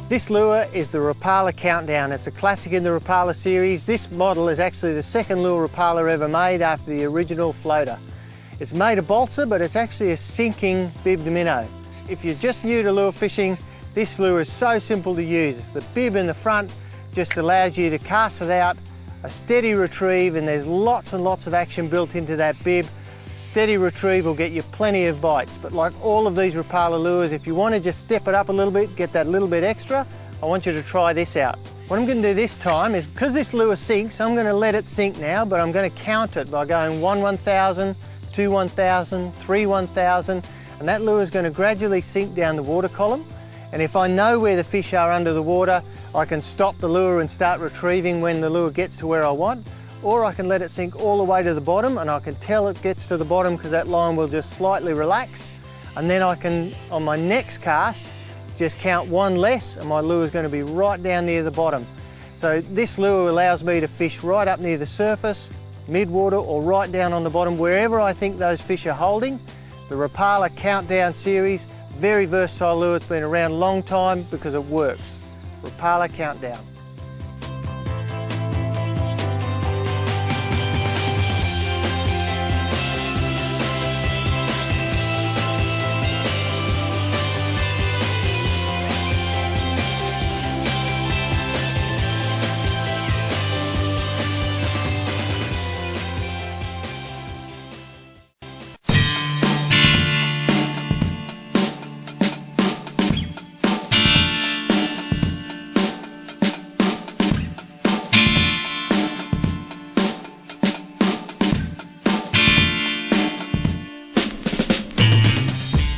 This lure is the Rapala Countdown. It's a classic in the Rapala series. This model is actually the second lure Rapala ever made after the original floater. It's made of balsa, but it's actually a sinking bibbed minnow. If you're just new to lure fishing, this lure is so simple to use. The bib in the front just allows you to cast it out, a steady retrieve, and there's lots and lots of action built into that bib. Steady retrieve will get you plenty of bites, but like all of these Rapala lures, if you want to just step it up a little bit, get that little bit extra, I want you to try this out. What I'm going to do this time is, because this lure sinks, I'm going to let it sink now, but I'm going to count it by going 1 1000, 2 1000, 3 1000, and that lure is going to gradually sink down the water column. And if I know where the fish are under the water, I can stop the lure and start retrieving when the lure gets to where I want. Or I can let it sink all the way to the bottom, and I can tell it gets to the bottom because that line will just slightly relax. And then I can, on my next cast, just count one less, and my lure is going to be right down near the bottom. So this lure allows me to fish right up near the surface, mid-water, or right down on the bottom, wherever I think those fish are holding. The Rapala Countdown series, very versatile lure. It's been around a long time because it works. Rapala Countdown.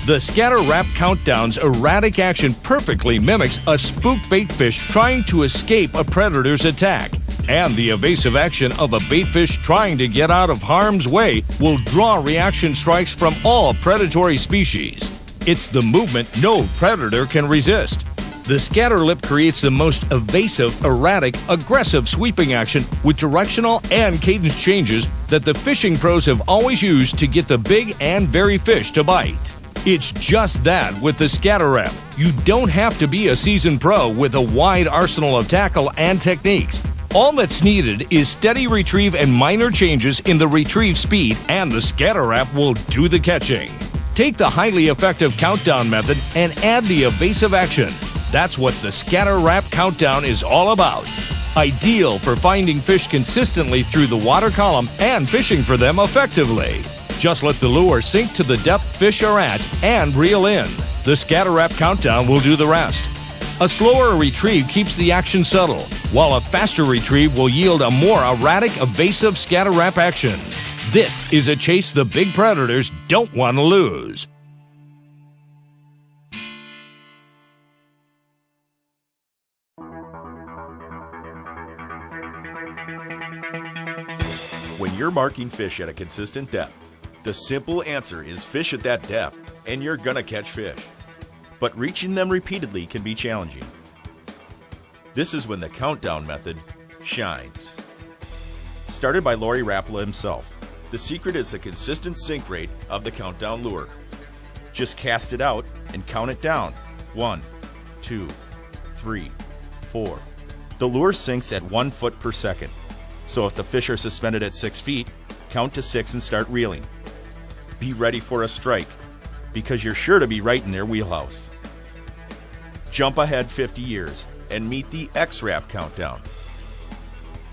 The Scatter Wrap Countdown's erratic action perfectly mimics a spook bait fish trying to escape a predator's attack. And the evasive action of a bait fish trying to get out of harm's way will draw reaction strikes from all predatory species. It's the movement no predator can resist. The scatter lip creates the most evasive, erratic, aggressive sweeping action with directional and cadence changes that the fishing pros have always used to get the big and very fish to bite. It's just that with the Scatter Wrap. You don't have to be a seasoned pro with a wide arsenal of tackle and techniques. All that's needed is steady retrieve and minor changes in the retrieve speed, and the Scatter Wrap will do the catching. Take the highly effective countdown method and add the evasive action. That's what the Scatter Wrap Countdown is all about. Ideal for finding fish consistently through the water column and fishing for them effectively. Just let the lure sink to the depth fish are at and reel in. The Scatter Wrap Countdown will do the rest. A slower retrieve keeps the action subtle, while a faster retrieve will yield a more erratic, evasive Scatter Wrap action. This is a chase the big predators don't want to lose. When you're marking fish at a consistent depth, the simple answer is fish at that depth, and you're gonna catch fish. But reaching them repeatedly can be challenging. This is when the countdown method shines. Started by Lori Rapala himself, the secret is the consistent sink rate of the countdown lure. Just cast it out and count it down. 1, 2, 3, 4. The lure sinks at 1 foot per second. So if the fish are suspended at 6 feet, count to 6 and start reeling. Be ready for a strike, because you're sure to be right in their wheelhouse. Jump ahead 50 years and meet the X-Wrap Countdown.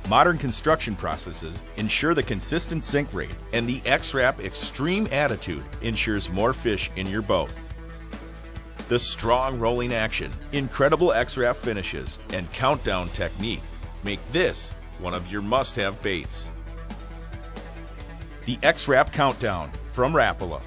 Modern construction processes ensure the consistent sink rate, and the X-Wrap Extreme Attitude ensures more fish in your boat. The strong rolling action, incredible X-Wrap finishes, and countdown technique make this one of your must-have baits. The X-Wrap Countdown from Rapala.